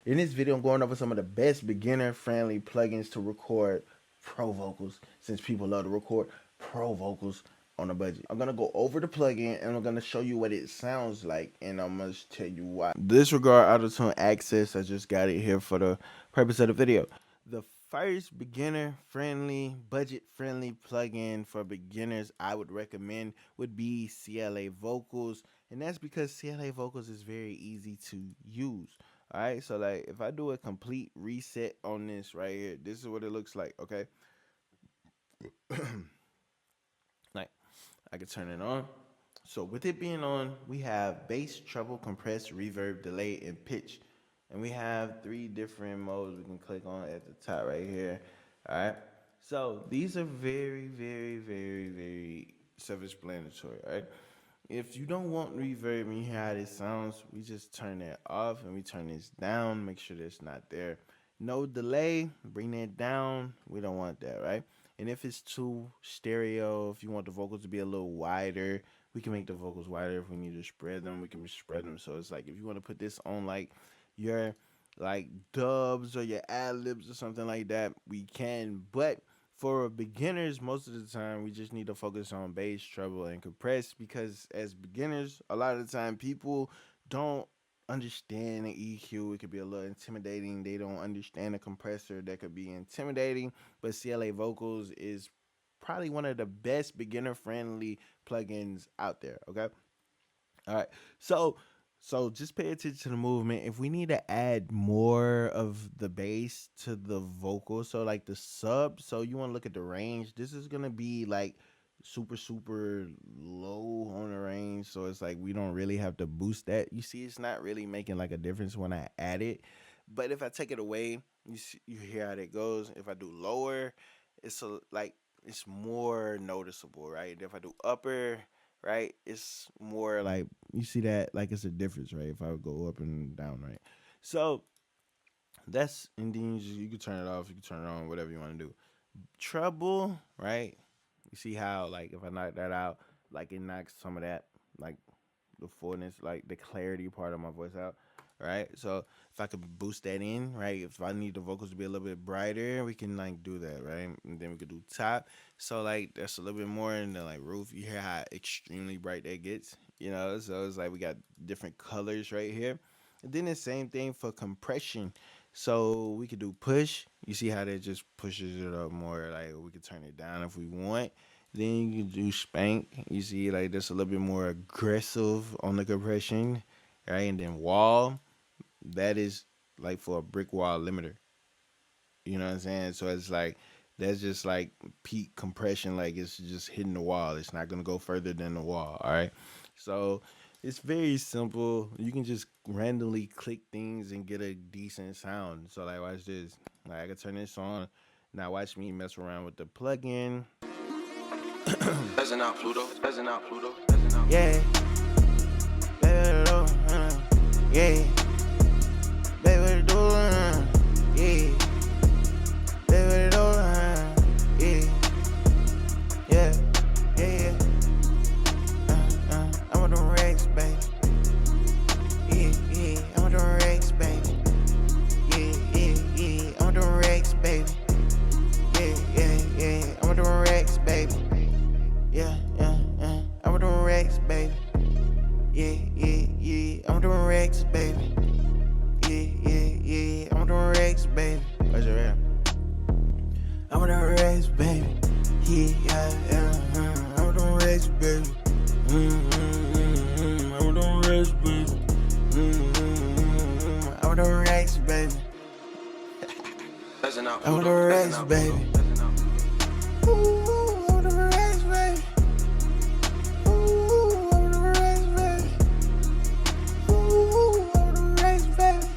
In this video, I'm going over some of the best beginner-friendly plugins to record pro vocals, since people love to record pro vocals on a budget. I'm gonna go over the plugin and I'm gonna show you what it sounds like, and I'm gonna tell you why. Disregard autotune access. I just got it here for the purpose of the video. The first beginner-friendly, budget-friendly plugin for beginners I would recommend would be CLA Vocals, and that's because CLA Vocals is very easy to use. All right, so like if I do a complete reset on this right here, this is what it looks like. Okay, like I can turn it on. So with it being on, we have bass, treble, compress, reverb, delay, and pitch, and we have 3 different modes we can click on at the top right here. All right, so these are very, very, very, very self-explanatory. All right. If you don't want reverb and you hear how this sounds, we just turn that off and we turn this down, make sure that's not there. No delay, bring that down. We don't want that, right? And if it's too stereo, if you want the vocals to be a little wider, we can make the vocals wider. If we need to spread them, we can spread them. So it's like if you want to put this on like your like dubs or your ad libs or something like that, we can. But for beginners, most of the time we just need to focus on bass, treble, and compress, because as beginners, a lot of the time people don't understand the EQ. It could be a little intimidating. They don't understand a compressor. That could be intimidating. But CLA Vocals is probably one of the best beginner friendly plugins out there. Okay. All right. So just pay attention to the movement. If we need to add more of the bass to the vocal, so like the sub, so you want to look at the range. This is gonna be like super low on the range, so it's like we don't really have to boost that. You see, it's not really making like a difference when I add it. But if I take it away, you hear how that goes. If I do lower, like it's more noticeable, right? If I do upper, right, it's more like you see that like it's a difference, right? If I would go up and down, right? So that's, and then you can turn it off, you can turn it on, whatever you want to do. Treble, right? You see how like if I knock that out, like it knocks some of that, like the fullness, like the clarity part of my voice out, right? So if I could boost that in, right? If I need the vocals to be a little bit brighter, we can like do that, right? And then we could do top. So like that's a little bit more, and then like roof, you hear how extremely bright that gets, you know? So it's like we got different colors right here. And then the same thing for compression. So we could do push. You see how that just pushes it up more. Like we could turn it down if we want. Then you can do spank. You see, like that's a little bit more aggressive on the compression, right? And then wall, that is like for a brick wall limiter. You know what I'm saying? So it's like that's just like peak compression, like it's just hitting the wall. It's not gonna go further than the wall. All right. So it's very simple. You can just randomly click things and get a decent sound. So like watch this. Like I can turn this on. Now watch me mess around with the plugin. Peasant out Pluto, peasant out Pluto, Yeah. Yeah. Baby, do yeah. Baby, do yeah. Yeah. Yeah. I'm with them Rex, baby. Yeah. I'm with them Rex, baby. Yeah. I'm with them Rex, baby. Yeah. I'm with them Rex, baby. Yeah. I'm with them Rex, baby. Yeah. I'm with them Rex, baby. Yeah. I'm with them Rex, baby. What's your rap? I'm with them Rex, baby. Yeah. I'm with them Rex, baby. I'm with them Rex, baby. I'm with them Rex, baby. peasant out I'm with Pluto, them peasant Rex, out baby. Pluto, peasant out Pluto. I'm with them Rex, baby. I'm with them Rex, baby. I'm with them Rex, baby.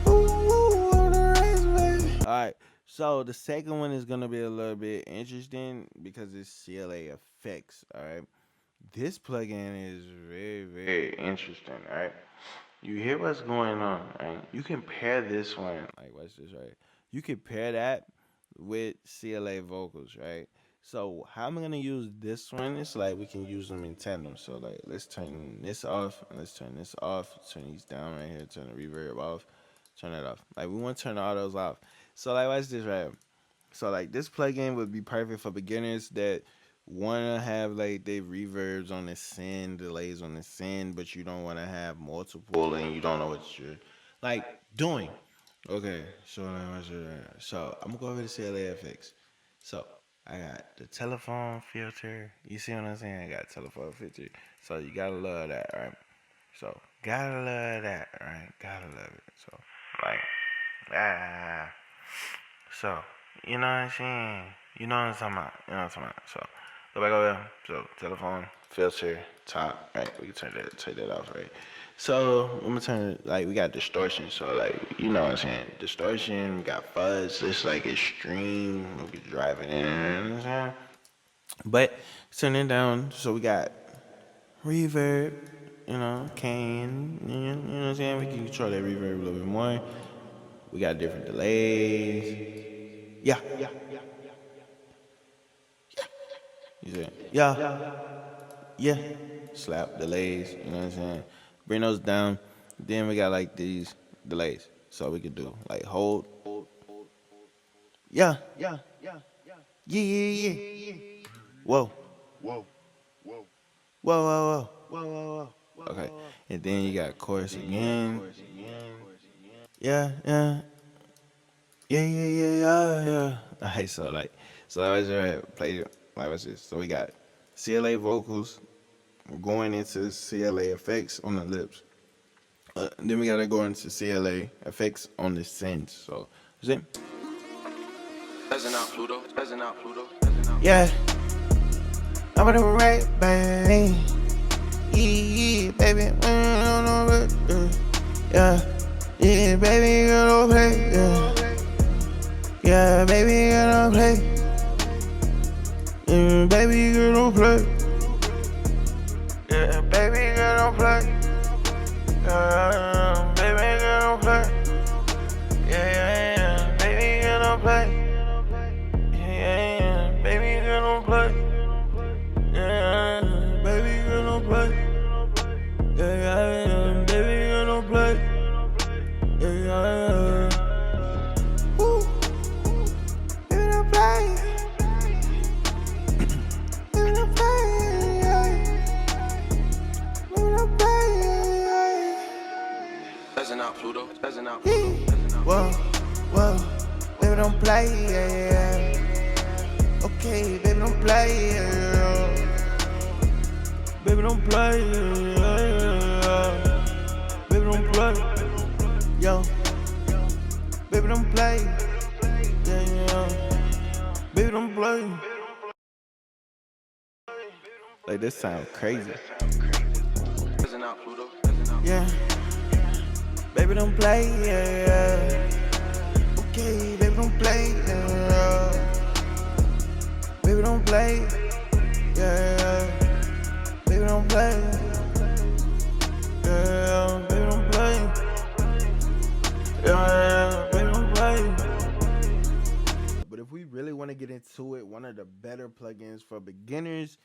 I'm with them Rex, baby. All right. So the second one is gonna be a little bit interesting because it's CLA effects. All right. This plugin is very interesting. All right. You hear what's going on, right? You can pair this one, like what's this, right? You can pair that with CLA vocals, right? So how am I gonna use this one? It's like we can use them in tandem. So like let's turn this off and let's turn this off. Turn these down right here. Turn the reverb off. turn that off. Like we want to turn all those off. So like watch this right. So like this plugin would be perfect for beginners that wanna have like they reverbs on the send, delays on the send, but you don't wanna have multiple and you don't know what you're like doing. Okay, so so I'm gonna go over to CLA effects. So I got the telephone filter. You see what I'm saying? I got telephone filter. So you gotta love that, right? So gotta love that, right? Gotta love it. So like ah. So you know what I'm saying? You know what I'm talking about? You know what I'm talking about? So go back over there. So telephone filter top, right? We can take that off, right? So I'm gonna turn it like we got distortion. So like you know what I'm saying? Distortion. We got fuzz. It's like extreme. We can drive it in. You know what I'm saying? But turn it down. So we got reverb, you know, cane, you know what I'm saying? We can control that reverb a little bit more. We got different delays. Yeah. You said, yeah, yeah. Slap delays, you know what I'm saying? Bring those down. Then we got like these delays. So we could do like hold. Yeah. Yeah, yeah. Whoa. Whoa. Okay. And then you got chorus again. Yeah. Yeah. Alright, so I was right. Play like what's this? So we got CLA vocals going into CLA effects on the lips. Then we gotta go into CLA effects on the sends. So is it? Doesn't out Pluto. Doesn't out Pluto. Yeah, I'm gonna right bang. Yeah, baby. Yeah, baby, you don't play. Yeah, baby, you don't play. Baby, you don't play. Yeah, baby, you don't play. Baby, you don't play. Yeah, baby, you don't play. Yeah, baby, you don't play. Yeah, baby, you don't play. Yeah, baby, you don't play. Yeah, woo, you don't play. You don't play. You don't play. Doesn't out Pluto. Doesn't out Pluto. Whoa, baby, don't play. Okay, baby, don't play. Baby, don't play. Baby, don't play. Yo, baby, don't play. Yeah. Baby, don't play. Like, this sound crazy. Doesn't out Pluto. Doesn't out. Yeah. Baby, don't play. Okay, baby, don't play. Baby, don't play. Yeah. Baby, don't play. Yeah, baby, don't play. Yeah, baby, don't play. But if we really want to get into it, one of the better plugins for beginners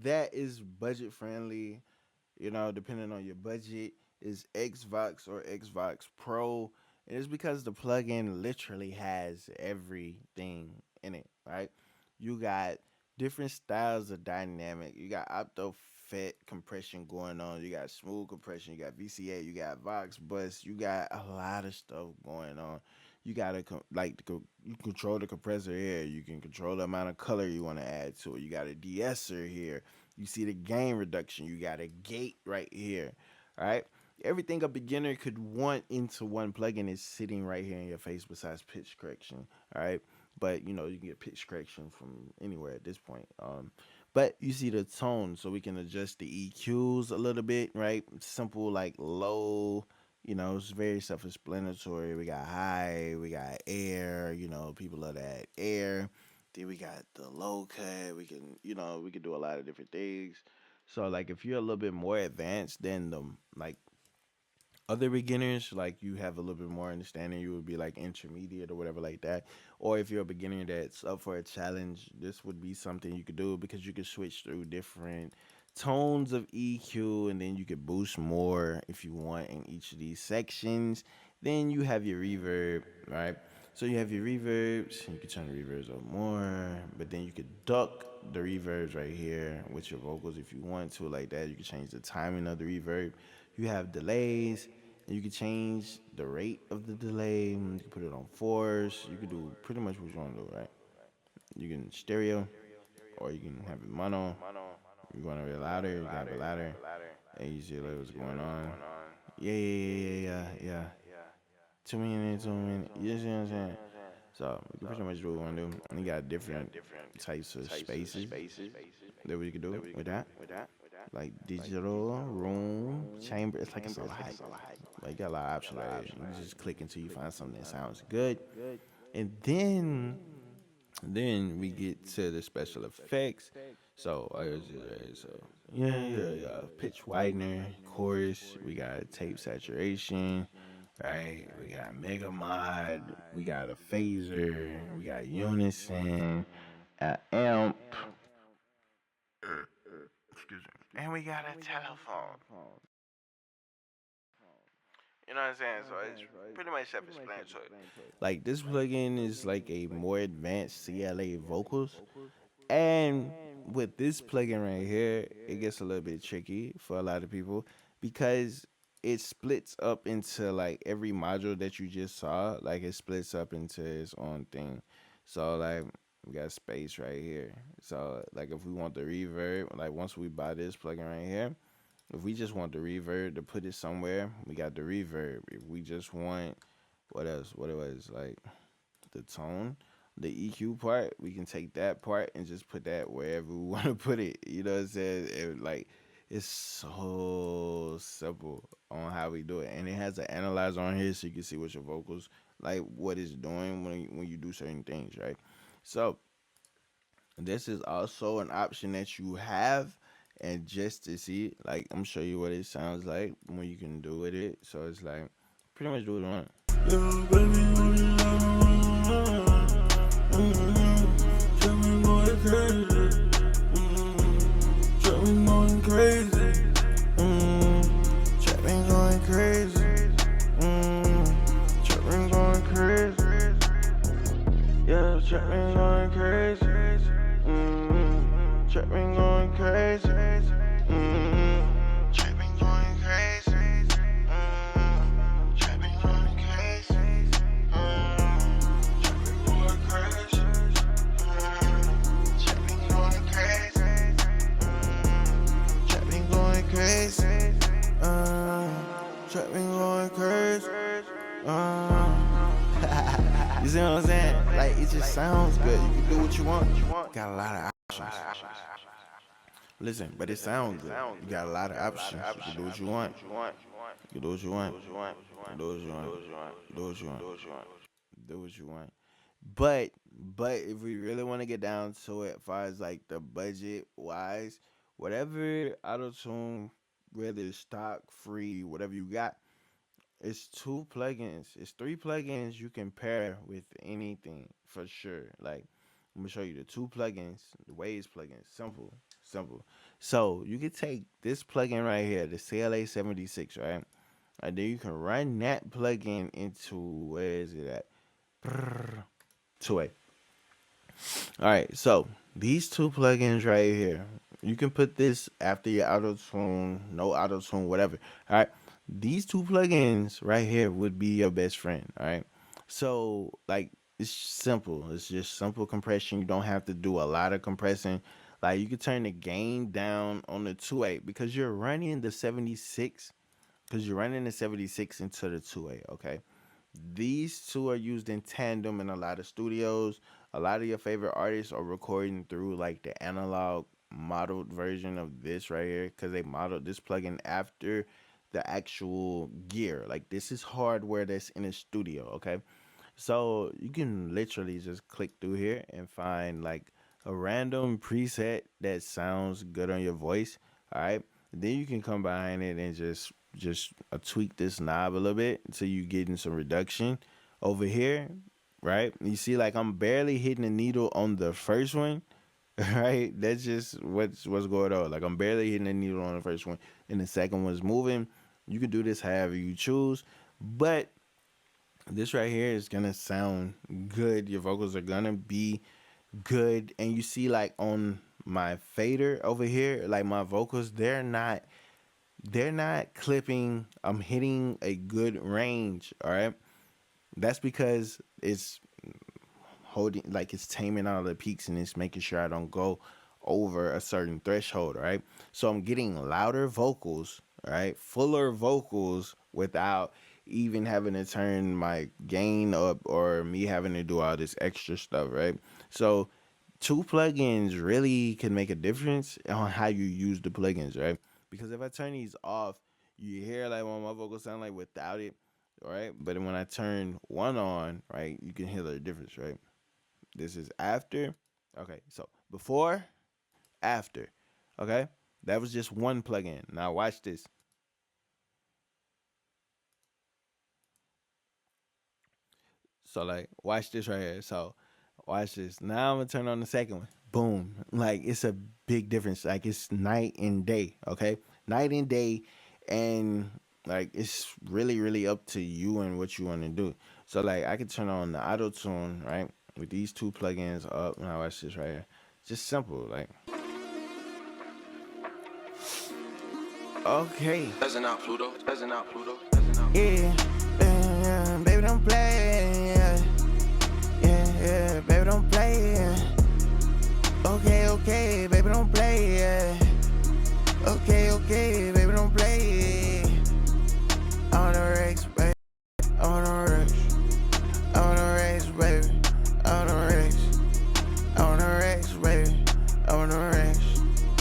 that is budget friendly, you know, depending on your budget, is Xvox or Xvox Pro. And it's because the plugin literally has everything in it, right? You got different styles of dynamic. You got opto fet compression going on. You got smooth compression. You got VCA. You got Vox bus. You got a lot of stuff going on. You gotta you control the compressor here. You can control the amount of color you want to add to it. You got a de-esser here. You see the gain reduction. You got a gate right here. All right. Everything a beginner could want into one plugin is sitting right here in your face besides pitch correction. All right. But you know, you can get pitch correction from anywhere at this point. But you see the tone, so we can adjust the EQs a little bit, right? Simple like low, you know, it's very self-explanatory. We got high, we got air, you know, people love that air. Then we got the low cut. We can, you know, we can do a lot of different things. So like if you're a little bit more advanced than the like other beginners, like you have a little bit more understanding, you would be like intermediate or whatever like that. Or if you're a beginner that's up for a challenge, this would be something you could do because you could switch through different tones of EQ and then you could boost more if you want in each of these sections. Then you have your reverb, right? So you have your reverbs. You can turn the reverbs up more, but then you could duck the reverbs right here with your vocals if you want to, like that. You can change the timing of the reverb. You have delays. And you can change the rate of the delay. You can put it on force. You can do pretty much what you want to do, right? You can stereo, or you can have it mono. You want to be louder, you can have it louder. And you see like what's going on. Yeah. 2 minutes, 2 minutes. You see what I'm saying? So you can pretty much do what you want to do. And you got different types of spaces that we can do with that. Like digital, room, chamber. It's a lot. Like you got a lot of options right here. You can just click until you find something that sounds good. And then we get to the special effects. So, yeah. Pitch widener, chorus. We got tape saturation, right? We got mega mod. We got a phaser. We got unison, amp. Excuse me. And we got a telephone. You know what I'm saying? So it's pretty much self-explanatory. Like this plugin is like a more advanced CLA vocals, and with this plugin right here, it gets a little bit tricky for a lot of people because it splits up into like every module that you just saw, like it splits up into its own thing. So like we got space right here. So like if we want the reverb, like once we buy this plugin right here, if we just want the reverb to put it somewhere, we got the reverb. If we just want what else? What it was like the tone, the EQ part, we can take that part and just put that wherever we want to put it. You know what I'm saying? It's so simple on how we do it, and it has an analyzer on here so you can see what your vocals like what it's doing when you do certain things, right? So this is also an option that you have, and just to see, like, I'm show you what it sounds like when you can do with it. So it's like pretty much do what you want. Yo, baby, going crazy. Trapping going crazy. Trapping going crazy. Yeah, trapping going crazy. Trapping going crazy. Trapping going crazy. Trapping going crazy. Trapping going crazy. Trapping going crazy. Trapping going crazy. Trapping going crazy. You see what I'm saying? Like it just sounds good. You can do what you want. Got a lot of options. Listen, but it sounds good. You got a lot of options. You can do what you want. You can do what you want. You can do what you want. You do what you want. Do what you want. But if we really want to get down to it, as far as like the budget wise, whatever auto tune, whether it's stock, free, whatever you got, it's two plugins. It's three plugins you can pair with anything for sure. Like I'm gonna show you the two plugins, the Waves plugins. Simple. So you can take this plugin right here, the CLA 76, right? And then you can run that plugin into where is it at? 2A. All right, so these two plugins right here, you can put this after your auto tune, no auto tune, whatever. All right, these two plugins right here would be your best friend. All right, so like it's simple. It's just simple compression. You don't have to do a lot of compressing. Like you can turn the gain down on the 2A because you're running the 76. Because you're running the 76 into the 2A. Okay. These two are used in tandem in a lot of studios. A lot of your favorite artists are recording through like the analog modeled version of this right here because they modeled this plugin after the actual gear. Like this is hardware that's in a studio, okay? So you can literally just click through here and find like a random preset that sounds good on your voice, all right? Then you can come behind it and just tweak this knob a little bit until you getting some reduction over here, right? You see, like I'm barely hitting the needle on the first one, right? That's just what's going on. Like I'm barely hitting the needle on the first one, and the second one's moving. You can do this however you choose, but This right here is gonna sound good. Your vocals are gonna be good. And you see, like on my fader over here, like my vocals, they're not clipping. I'm hitting a good range. All right. That's because it's holding, like it's taming all the peaks and it's making sure I don't go over a certain threshold, right? So I'm getting louder vocals, right? Fuller vocals without even having to turn my gain up or me having to do all this extra stuff, right? So two plugins really can make a difference on how you use the plugins, right? Because if I turn these off, you hear like what my vocals sound like without it, right? But when I turn one on, right, you can hear the difference, right? This is after. Okay, so before, after. Okay, that was just one plugin. Now watch this. So like, watch this right here. So watch this. Now I'm gonna turn on the second one. Boom. Like it's a big difference. Like it's night and day. Okay, night and day, and like it's really really up to you and what you want to do. So like I can turn on the auto tune right with these two plugins up. Now watch this right here. Just simple. Like okay. Buzzing out Pluto, buzzing out Pluto, buzzing out. Yeah, yeah, baby, don't play. Yeah, yeah, yeah, baby, don't play. Yeah. Okay, okay, baby, don't play. Yeah. Okay, okay, baby, don't play.